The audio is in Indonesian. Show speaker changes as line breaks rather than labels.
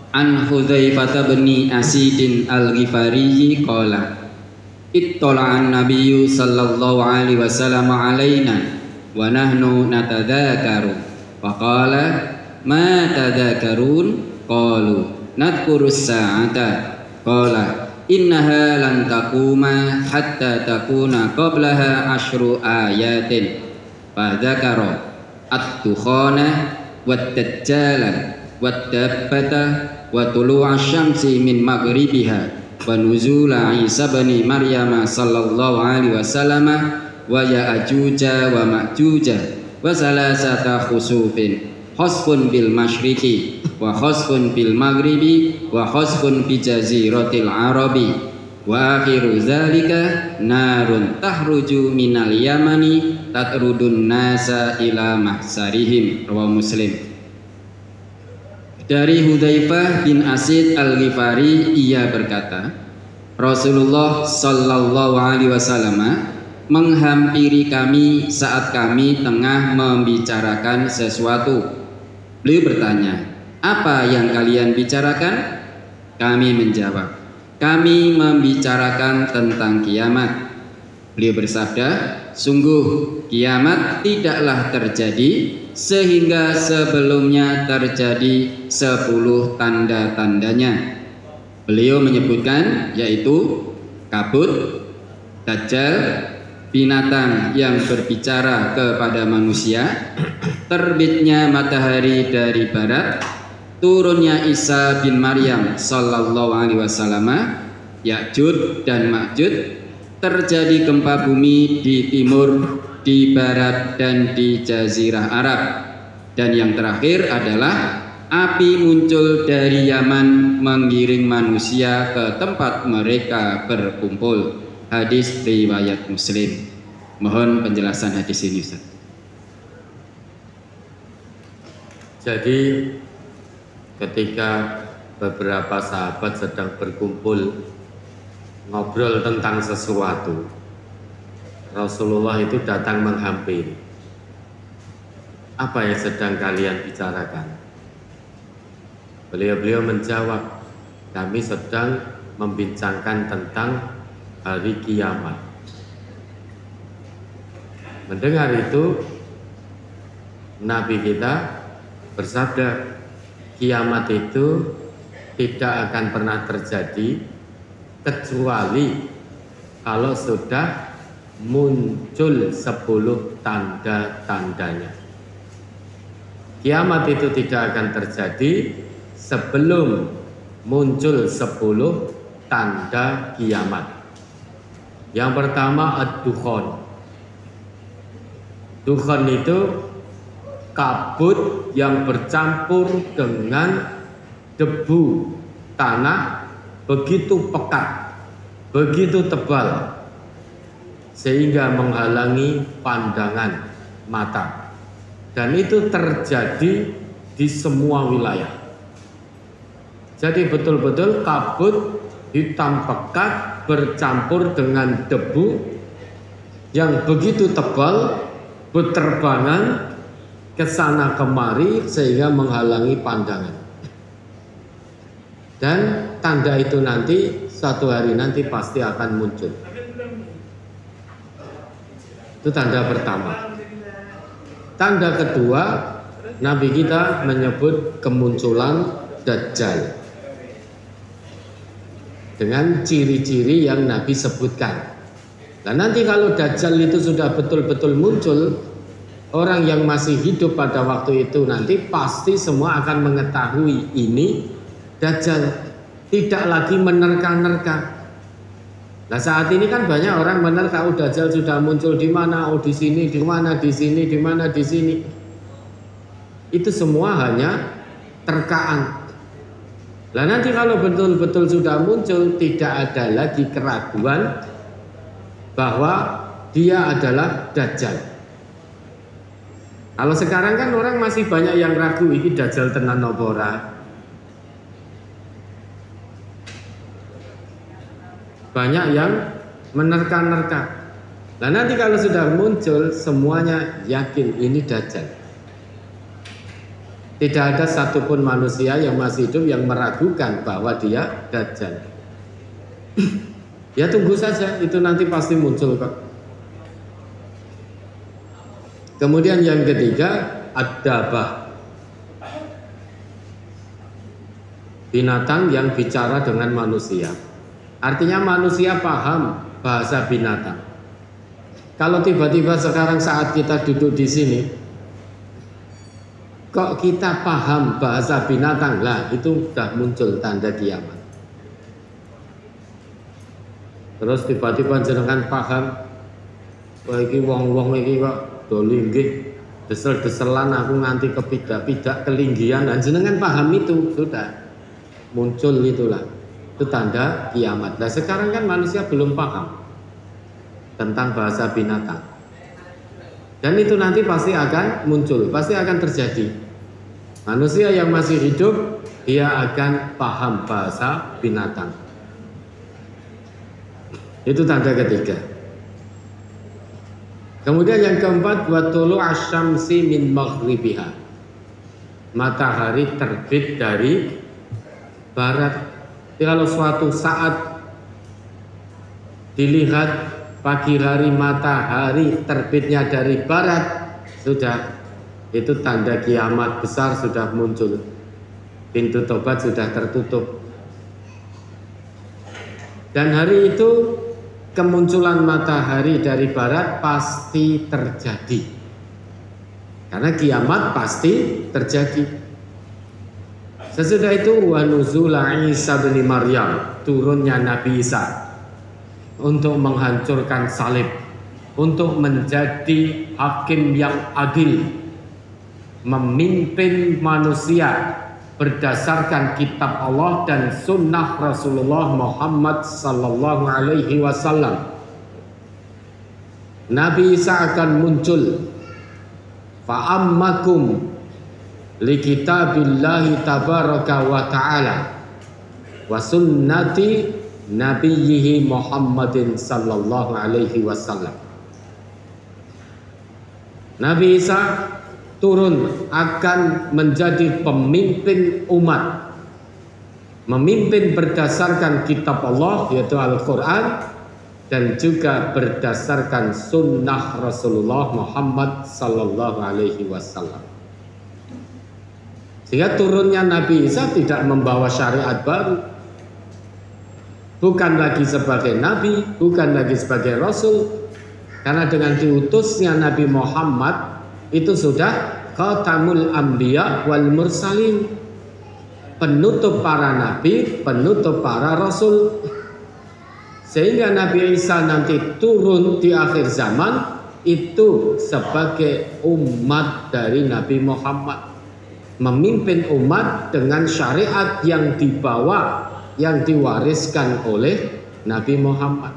An Hudzaifah bin Asid al-Ghifari qala Ittala'an nabiyyu sallallahu alaihi wasallam alaina wa nahnu natadzakaru wa qala ma tadzakarun qalu nadhkurus sa'ata qala innaha lan taquma hatta takuna qablaha asyru ayatin fa dzakara at-tukhana wat-dajjala wat-dabbata wa tulu'a syamsi min maghribiha wa nuzula Isa bani Maryam sallallahu alaihi wasallam wa ya'juja wa ma'juja wa salasata khusufin khasfun bil masyriqi wa khasfun bil maghribi wa khasfun bi jaziratil arabi wa akhiru zalika narun tahruju minal yamani tatrudun nasa ila mahsarihim. Rawahu Muslim. Dari Hudzaifah bin Asid al-Ghifari, ia berkata, Rasulullah sallallahu alaihi wasallam menghampiri kami saat kami tengah membicarakan sesuatu. Beliau bertanya, apa yang kalian bicarakan? Kami menjawab, kami membicarakan tentang kiamat. Beliau bersabda, sungguh kiamat tidaklah terjadi sehingga sebelumnya terjadi 10 tanda-tandanya. Beliau menyebutkan yaitu kabut, dajjal, binatang yang berbicara kepada manusia, terbitnya matahari dari barat, turunnya Isa bin Maryam sallallahu alaihi wasallam, Ya'juj dan Ma'juj, terjadi gempa bumi di timur, di barat dan di jazirah Arab, dan yang terakhir adalah api muncul dari Yaman menggiring manusia ke tempat mereka berkumpul. Hadis riwayat Muslim. Mohon penjelasan hadis ini, Ustaz.
Jadi ketika beberapa sahabat sedang berkumpul ngobrol tentang sesuatu, Rasulullah itu datang menghampiri. Apa yang sedang kalian bicarakan? Beliau menjawab, kami sedang membincangkan tentang hari kiamat. Mendengar itu, Nabi kita bersabda, kiamat itu tidak akan pernah terjadi kecuali kalau sudah muncul 10 tanda-tandanya. Kiamat itu tidak akan terjadi sebelum muncul 10 tanda kiamat. Yang pertama ad-dukhan. Dukhan itu kabut yang bercampur dengan debu tanah begitu pekat, begitu tebal, sehingga menghalangi pandangan mata. Dan itu terjadi di semua wilayah. Jadi betul-betul kabut hitam pekat bercampur dengan debu yang begitu tebal, berterbangan ke sana kemari sehingga menghalangi pandangan. Dan tanda itu nanti satu hari nanti pasti akan muncul. Itu tanda pertama. Tanda kedua, Nabi kita menyebut kemunculan Dajjal dengan ciri-ciri yang Nabi sebutkan. Nah, nanti kalau Dajjal itu sudah betul-betul muncul, orang yang masih hidup pada waktu itu nanti pasti semua akan mengetahui ini Dajjal, tidak lagi menerka-nerka. Nah, saat ini kan banyak orang menerka, oh Dajjal sudah muncul di mana, oh di sini, di mana, di sini, di mana, di sini. Itu semua hanya terkaan. Nah, nanti kalau betul-betul sudah muncul, tidak ada lagi keraguan bahwa dia adalah Dajjal. Kalau sekarang kan orang masih banyak yang ragu, ini Dajjal tenan apa ora. Banyak yang menerka-nerka. Nah, nanti kalau sudah muncul semuanya yakin ini Dajjal. Tidak ada satupun manusia yang masih hidup yang meragukan bahwa dia Dajjal. Ya tunggu saja, itu nanti pasti muncul kok. Kemudian yang ketiga, ad-dabah. Binatang yang bicara dengan manusia. Artinya manusia paham bahasa binatang. Kalau tiba-tiba sekarang saat kita duduk di sini, kok kita paham bahasa binatang, lah itu sudah muncul tanda kiamat. Terus tiba-tiba jenengan paham, wah iki wong-wong iki kok dolinggih, desel-deselan aku nganti kepidak-pidak kelinggian, dan jenengan paham itu sudah muncul itulah, itu tanda kiamat. Nah sekarang kan manusia belum paham tentang bahasa binatang. Dan itu nanti pasti akan muncul, pasti akan terjadi. Manusia yang masih hidup, dia akan paham bahasa binatang. Itu tanda ketiga. Kemudian yang keempat, wa tulu asyamsi min maghribiha. Matahari terbit dari barat. Jadi kalau suatu saat dilihat pagi hari matahari terbitnya dari barat, sudah itu tanda kiamat besar sudah muncul. Pintu tobat sudah tertutup. Dan hari itu kemunculan matahari dari barat pasti terjadi. Karena kiamat pasti terjadi. Sesudah itu wa nuzula Isa bin Maryam, turunnya Nabi Isa untuk menghancurkan salib, untuk menjadi hakim yang adil, memimpin manusia berdasarkan kitab Allah dan sunnah Rasulullah Muhammad sallallahu alaihi wasallam. Nabi Isa akan muncul, fa'ammakum li kitabillahi tabaraka wa ta'ala wa sunnati nabiyyihi Muhammadin sallallahu alaihi wasallam. Nabi Isa turun akan menjadi pemimpin umat, memimpin berdasarkan kitab Allah yaitu Al-Quran, dan juga berdasarkan sunnah Rasulullah Muhammad sallallahu alaihi wasallam. Sehingga turunnya Nabi Isa tidak membawa syariat baru, bukan lagi sebagai nabi, bukan lagi sebagai rasul, karena dengan diutusnya Nabi Muhammad itu sudah khatamul anbiya wal mursalin, penutup para nabi, penutup para rasul. Sehingga Nabi Isa nanti turun di akhir zaman itu sebagai umat dari Nabi Muhammad, memimpin umat dengan syariat yang dibawa, yang diwariskan oleh Nabi Muhammad.